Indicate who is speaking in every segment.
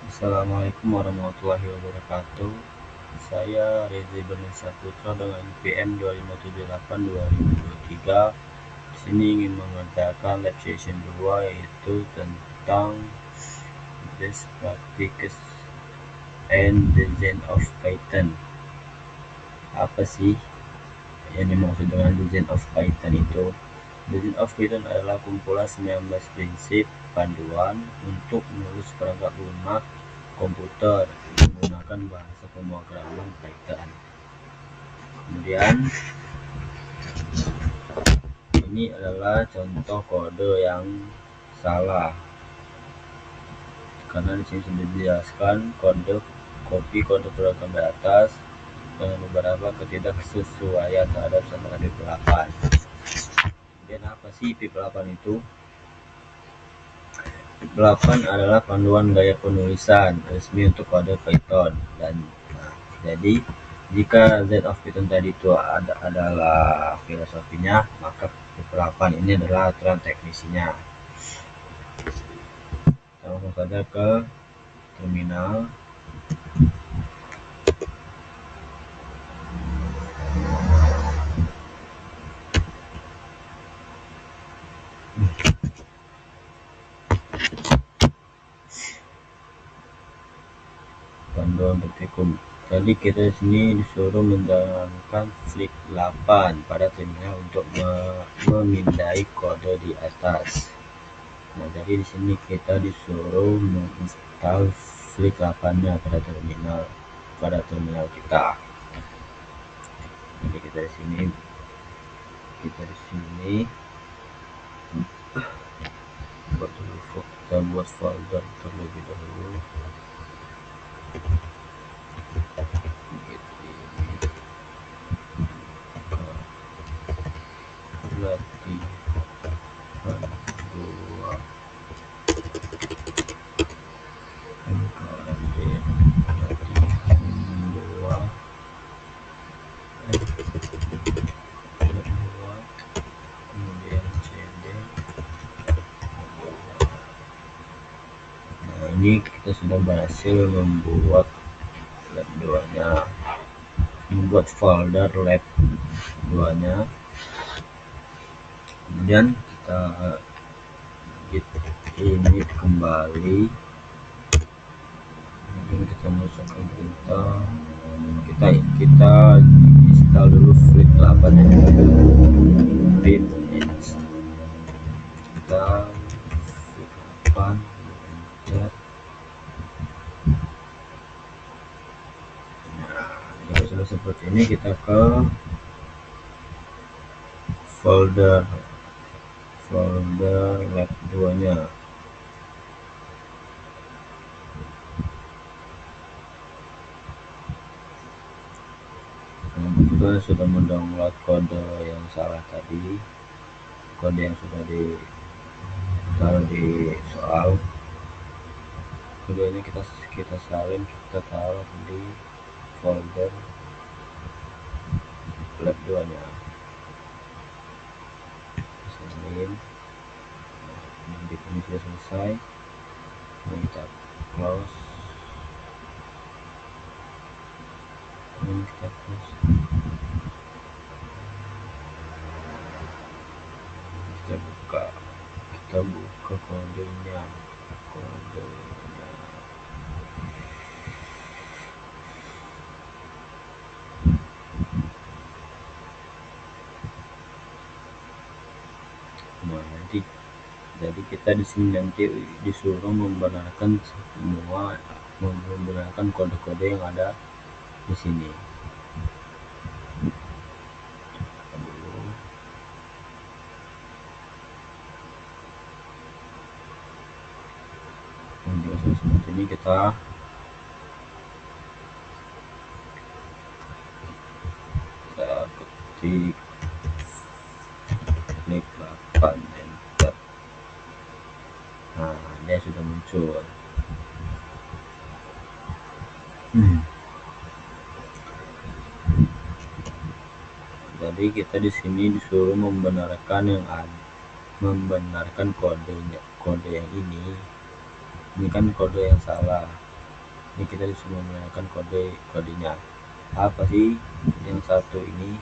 Speaker 1: Assalamualaikum warahmatullahi wabarakatuh. Saya Rezi Bernisha Putra dengan PM 2578-2023. Di sini ingin mengerjakan lab session 2 yaitu tentang best practices and design of Python. Apa sih yang dimaksud dengan design of Python itu? Design of Python adalah kumpulan 19 prinsip panduan untuk menulis perangkat lunak komputer menggunakan bahasa pemrograman Python. Kemudian ini adalah contoh kode yang salah, karena di sini sudah dijelaskan copy kode program di atas dengan beberapa ketidaksesuaian terhadap standar IP8. Kemudian apa sih IP8 itu? IP8 adalah panduan gaya penulisan resmi untuk kode Python dan jadi jika Z of Python tadi itu adalah filosofinya, maka IP8 ini adalah aturan teknisinya. Kita langsung saja ke terminal. Panduan praktikum. Tadi kita di sini disuruh menjalankan flick 8 pada terminal untuk memindai kode di atas. Nah, jadi di sini kita disuruh menginstal flick 8-nya pada terminal kita. Jadi kita di sini kita buat folder terlebih dahulu. Latihan 2 MKMD latihan 2 kemudian CD. Nah, ini kita sudah berhasil membuat lab 2-nya, membuat folder lab 2-nya. Kemudian kita git init kembali. Kemudian kita masukkan kita install dulu flick 8 ya. Pip install flick 8 enter. Nah, jika sudah seperti ini, kita ke folder lab 2-nya. Kita sudah mendownload kode yang salah tadi, kode yang sudah ditaruh di soal. Kodenya kita salin, kita taruh di folder lab 2-nya. Salin. Nanti ini sudah selesai. Kita close. Kita buka kodenya. Nah, jadi kita di sini nanti disuruh membenarkan kode-kode yang ada di sini. Seperti ini kita ketik flick 8 enter. Nah, dia sudah muncul. Jadi kita di sini disuruh membenarkan kode yang ini kan kode yang salah. Ini kita disuruh menggunakan kodenya. Apa sih yang satu ini?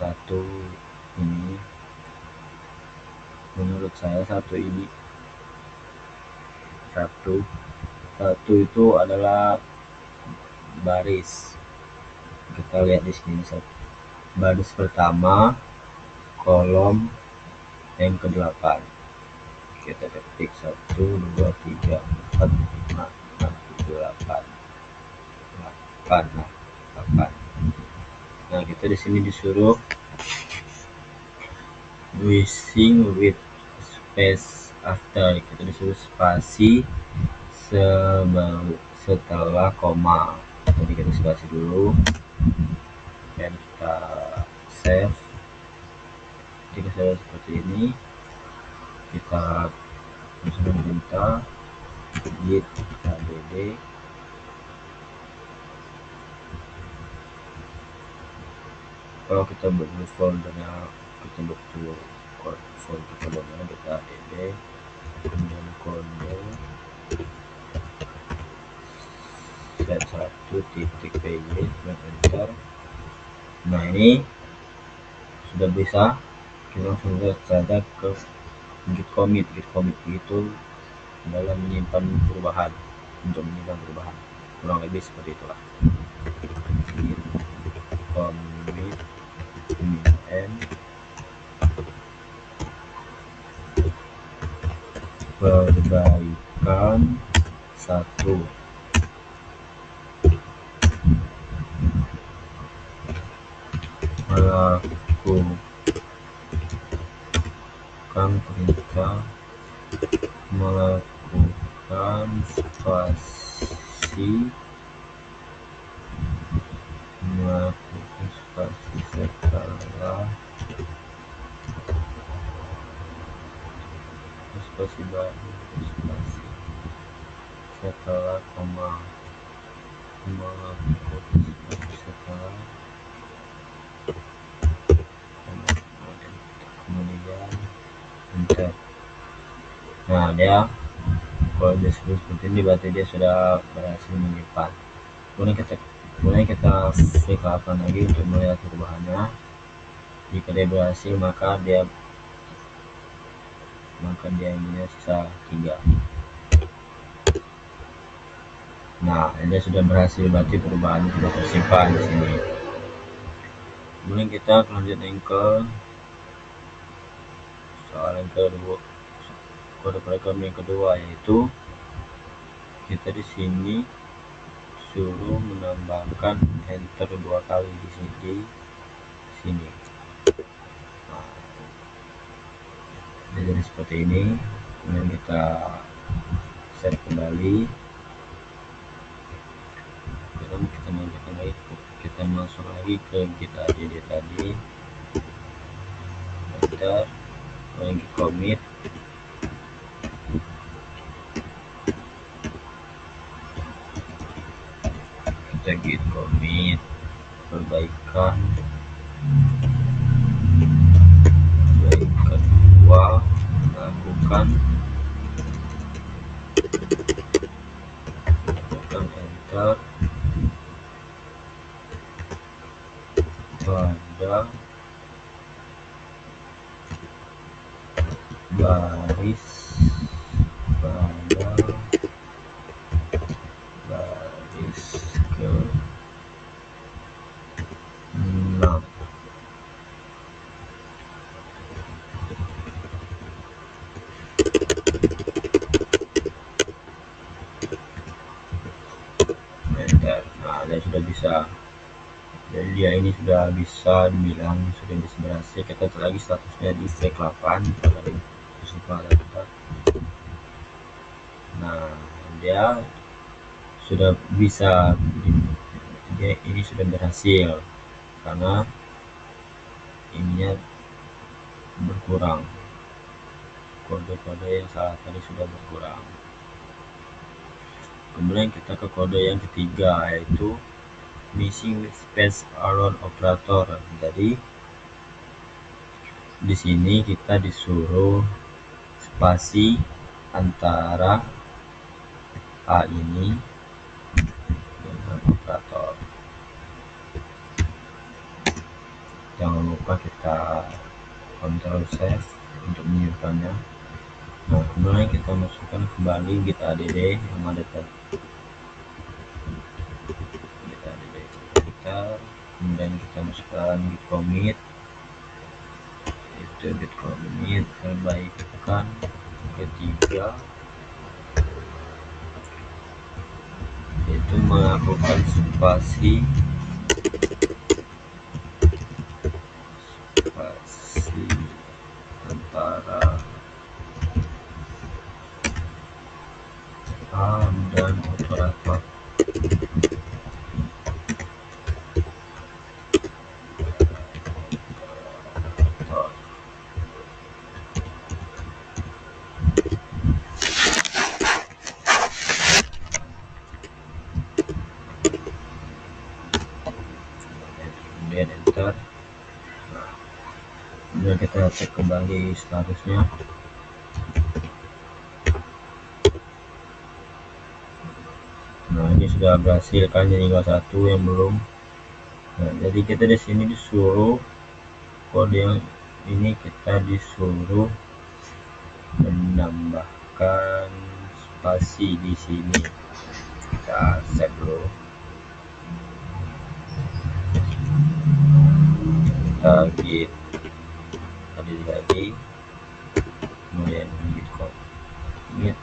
Speaker 1: Satu ini, menurut saya satu itu adalah baris. Kita lihat di sini, baris pertama kolom yang ke-8. Kita ketik 1 2 3 4 5 6 7 8. Nah, kita di sini disuruh wishing with space after. Kita disuruh spasi setelah koma. Jadi kita spasi dulu dan kita save. Jika saya seperti ini, kita minta git add. Kalau kita butuh foldernya, kita butuh foldernya, kita add kemudian kode set 1.py dan enter. Nah, ini sudah bisa. Kita langsung saja ke git commit itu adalah menyimpan perubahan, kurang lebih seperti itulah. Git commit n perbaikan 1. Melakukan spasi setelah koma, kemudian enter. Nah, dia kalau dia seperti ini berarti dia sudah berhasil menyimpan. Kemudian kita V8 lagi untuk melihat perubahannya. Jika dia berhasil, maka dia ininya sisa 3. Nah, dia sudah berhasil, berarti perubahannya sudah tersimpan di sini. Kemudian kita lanjutkan ke soal yang kedua, kode program yang kedua, yaitu kita di sini suruh menambahkan enter 2 kali di sini. Nah, jadi seperti ini. Kemudian kita save kembali. Kita masuk lagi ke git add tadi, enter, lagi commit, kita git commit perbaikan yang kedua, lakukan enter pada baris ke-6. Enter. Nah, dia sudah bisa. Jadi dia ini sudah bisa dibilang sudah bisa berhasil. Kita cek lagi statusnya di V8 dari kita. Nah, dia sudah bisa, dia ini sudah berhasil karena ininya berkurang, kode-kode yang salah tadi sudah berkurang. Kemudian kita ke kode yang ketiga, yaitu missing space around operator. Jadi di sini kita disuruh spasi antara A ini administrator. Jangan lupa kita Ctrl save untuk menyimpannya. Nah, kemudian kita masukkan kembali git add yang ada tadi. Git add kita, kemudian kita masukkan git commit, itu git commit perbaikan ketiga, itu melakukan spasi antara A dan operator. Kemudian enter. Kemudian kita cek kembali statusnya. Nah, ini sudah berhasil kan, tinggal satu yang belum. Nah, jadi kita di sini disuruh kode yang ini, kita disuruh menambahkan spasi di sini. Kita save dulu. Kita git tadi lagi, kemudian git commit,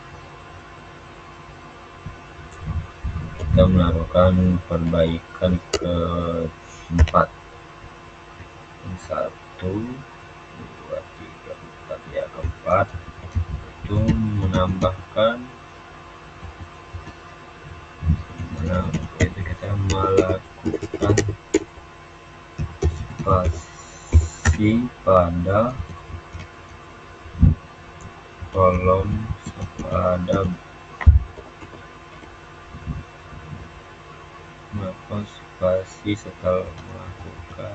Speaker 1: kita melakukan perbaikan ke 4, 1, 2, 3, 4 ya, keempat, itu menambahkan itu kita melakukan spasi pada kolom pada spasi setelah melakukan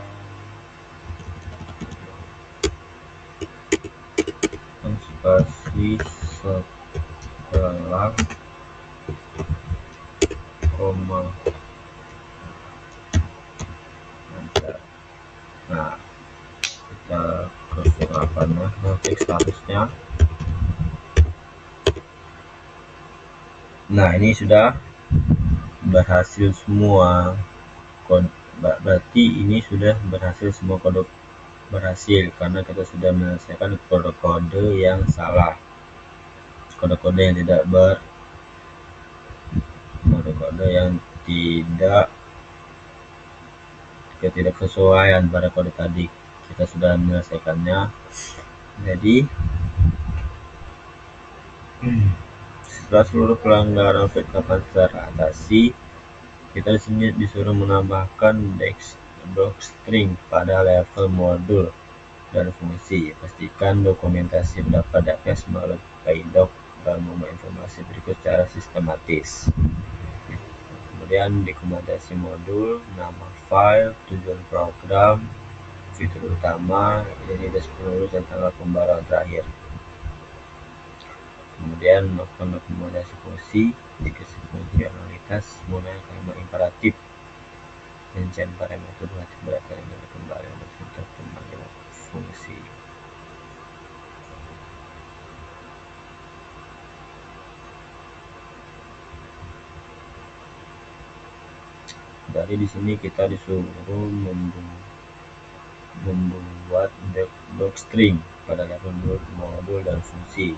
Speaker 1: spasi setelah koma. Nah, kita ke apanya, ngecek statusnya. Nah, ini sudah berhasil semua kode, berarti ini sudah berhasil semua kode berhasil karena kita sudah menyelesaikan kode-kode yang salah, kode-kode yang tidak kode-kode yang tidak kesesuaian pada kode tadi, kita sudah menyelesaikannya. Jadi setelah seluruh pelanggaran ketetapan teratasi, kita di sini disuruh menambahkan docstring pada level modul dan fungsi. Pastikan dokumentasi mendapat access melalui paydoc dan membuat informasi berikut secara sistematis. Kemudian dokumentasi modul, nama file, tujuan program, fitur utama, identitas penulis dan tanggal pembaruan terakhir. Kemudian melakukan dokumentasi fungsi, jika fungsionalitas menggunakan kalimat imperatif, rincian parameter berarti berdasarkan yang kembali untuk pemanggilan fungsi. Dari di sini kita disuruh membuat docstring pada level modul dan fungsi.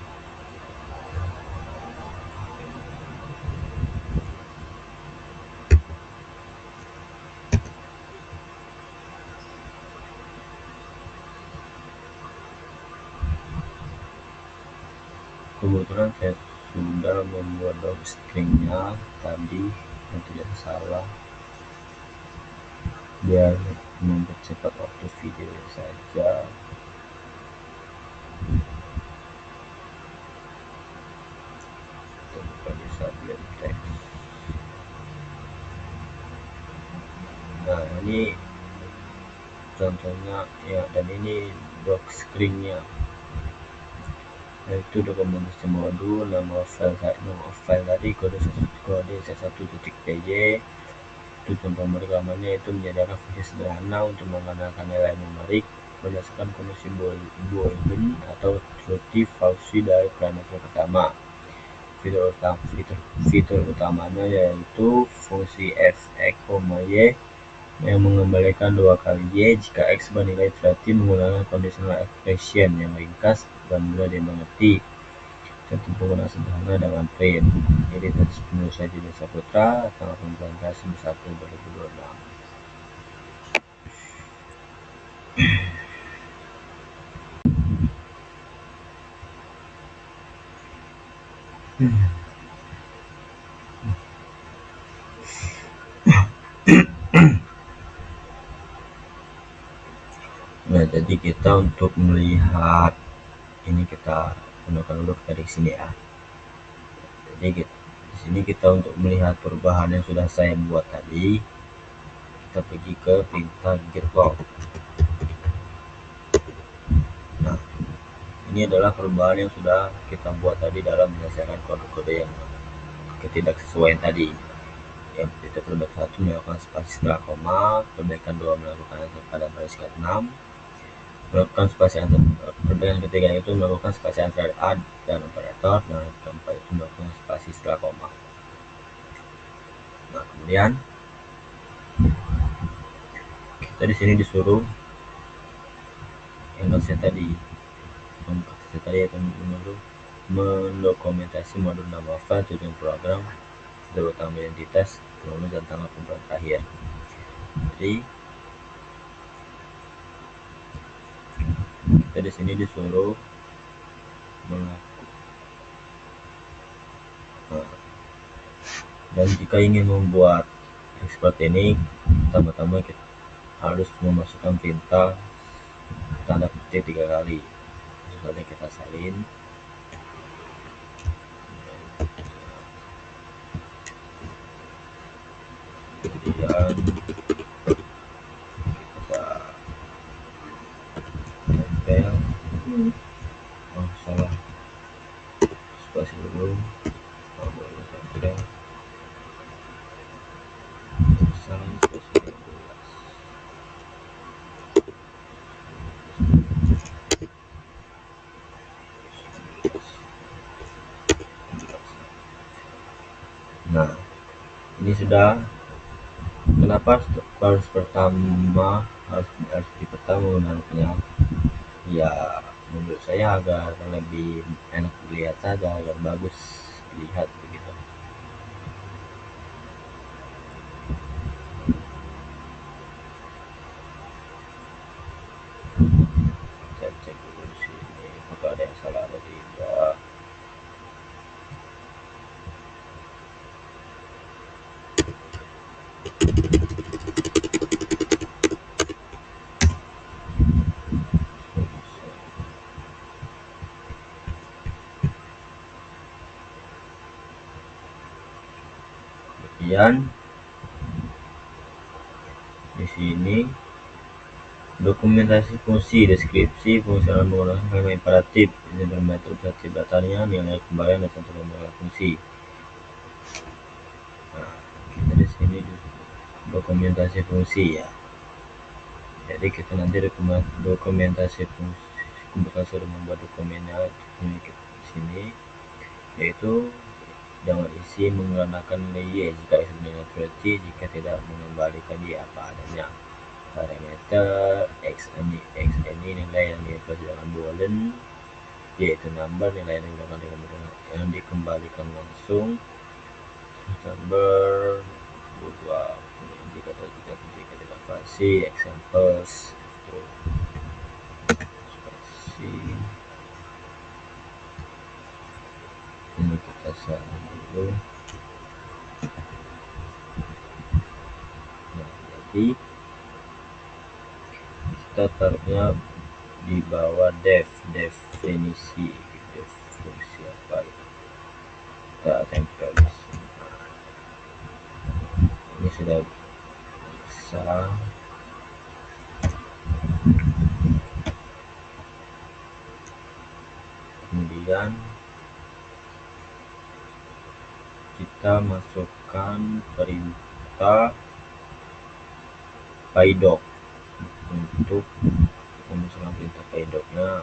Speaker 1: Kebetulan saya sudah membuat docstringnya tadi, yang tidak salah, biar mempercepat waktu video saja. Kita buka di subject text. Nah, ini contohnya ya, dan ini docstringnya, yaitu dokumentasi modul, nama file tadi kode 1.py, Tujuan pemrogramannya itu menyediakan fungsi sederhana untuk mengandalkan nilai numerik berdasarkan kondisi Boolean atau true false dari parameter pertama. Fitur utamanya yaitu fungsi f(x), y yang mengembalikan dua kali y jika x bernilai true menggunakan conditional expression yang ringkas dan mudah dimengerti. Contoh penggunaan sederhana dengan print. Ini tesis penulis saya Didi Saputra, tanggal 19/1/2026. Nah, jadi kita untuk melihat ini kita gunakan dulu dari sini ya. Jadi di sini kita untuk melihat perubahan yang sudah saya buat tadi, kita pergi ke perintah get log. Nah, ini adalah perubahan yang sudah kita buat tadi dalam menyelesaikan kode-kode yang ketidaksesuaian tadi. Yang itu perbaikan 1 melakukan spasi setelah koma, perbaikan 2 melakukan pada baris 6, melakukan spasi antar perbaikan ketiga itu melakukan spasi antara a dan operator, dan keempat itu melakukan spasi setelah koma. Nah, kemudian kita di sini disuruh yang saya tadi yaitu mendokumentasi modul nama file, tujuan program, fitur utama identitas, penulis, dan tanggal pembuatan terakhir. Jadi kita di sini disuruh dan jika ingin membuat seperti ini, pertama-tama kita harus memasukkan perintah tanda petik 3 kali. Misalnya kita salin, kemudian kita tempel, salah, spasi dulu, boleh tempel, salin spasi 12. Nah, ini sudah. Kenapa harus pertama menggunakannya? Ya, menurut saya agar lebih enak dilihat saja, agar bagus dilihat begitu. Saya cek dulu di sini apakah ada yang salah atau tidak. Kemudian di sini dokumentasi fungsi, deskripsi fungsional menggunakan kalimat imperatif, ini bermetode objektif datanya, nilai kembalian, dan contoh pembuatan fungsi. Nah, kita di sini dokumentasi fungsi ya. Jadi kita nanti dokumentasi fungsi, kita sudah membuat dokumennya di sini, yaitu dengan isi menggunakan nilai y jika isi nilai true, jika tidak mengembalikan y apa adanya. Parameter x ini nilai yang dikembalikan boolean, yaitu number, nilai yang dikembalikan langsung, number 2, jika tidak spasi, examples, spasi. Ini kita salin dulu. Nah, jadi kita taruhnya di bawah definisi fungsi apa itu, kita tempel di sini. Ini sudah bisa. Kemudian kita masukkan perintah PyDoc. Untuk memunculkan perintah PyDoc-nya,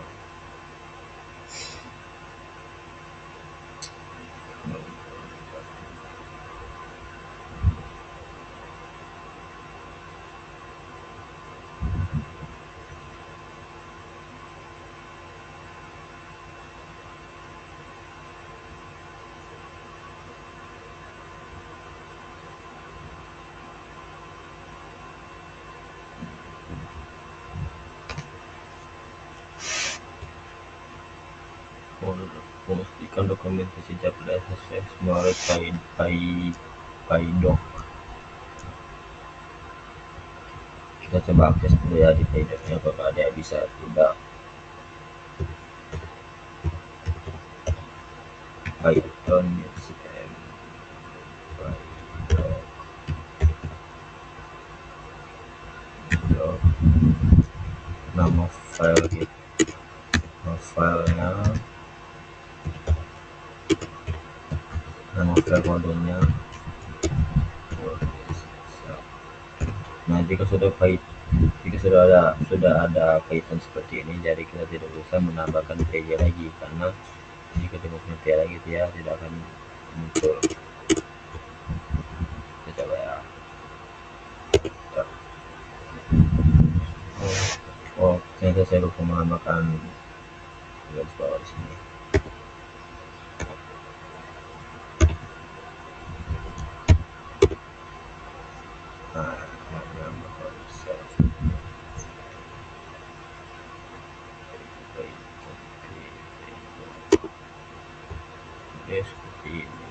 Speaker 1: memastikan dokumentasi database melalui PyDoc. Kita coba akses dulu ya di PyDoc-nya, apakah ada bisa tidak. Python UCM PyDoc, nama file gitu, nama file kodenya. Nah, jika sudah ada Python seperti ini, jadi kita tidak usah menambahkan PJ lagi, karena jika dimasukin PJ lagi dia tidak akan muncul. Kita coba ya. Ternyata saya lupa menambahkan garis bawah di sini. Nah, menambahkan seperti ini.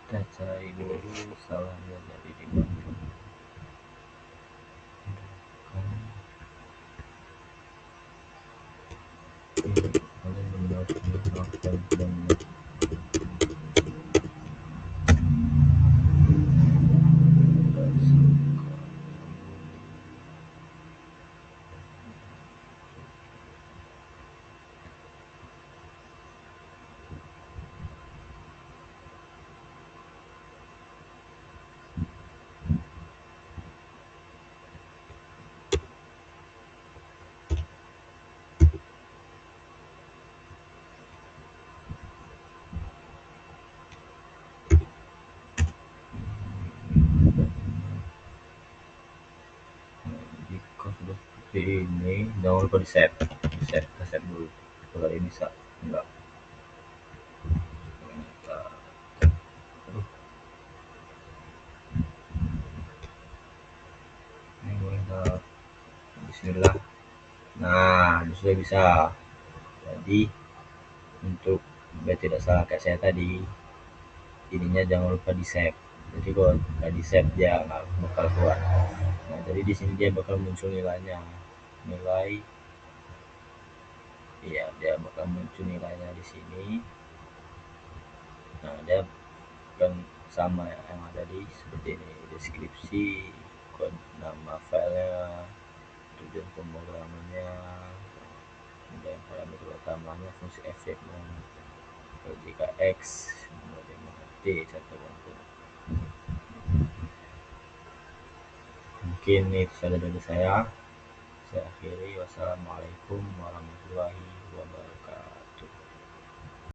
Speaker 1: Kita cari dulu salahnya dari di mana. Kalian menggunakan dan jika sudah seperti ini, jangan lupa di save. Kita save dulu. Kalau ini bisa enggak. Bismillah. Nah, sudah bisa. Jadi untuk biar tidak salah kayak saya tadi, ininya jangan lupa di save. Jadi kalau nggak di save dia nggak bakal keluar. Nah, jadi di sini dia bakal muncul nilainya. Iya, dia bakal muncul nilainya di sini. Nah, dia kan sama yang ada di seperti ini, deskripsi, kode nama filenya, tujuan pemrogramannya, dan parameter utamanya, fungsi efeknya, jika X, bagaimana T, satu untuk. Mungkin itu saja dari saya. Saya akhiri. Wassalamualaikum warahmatullahi wabarakatuh.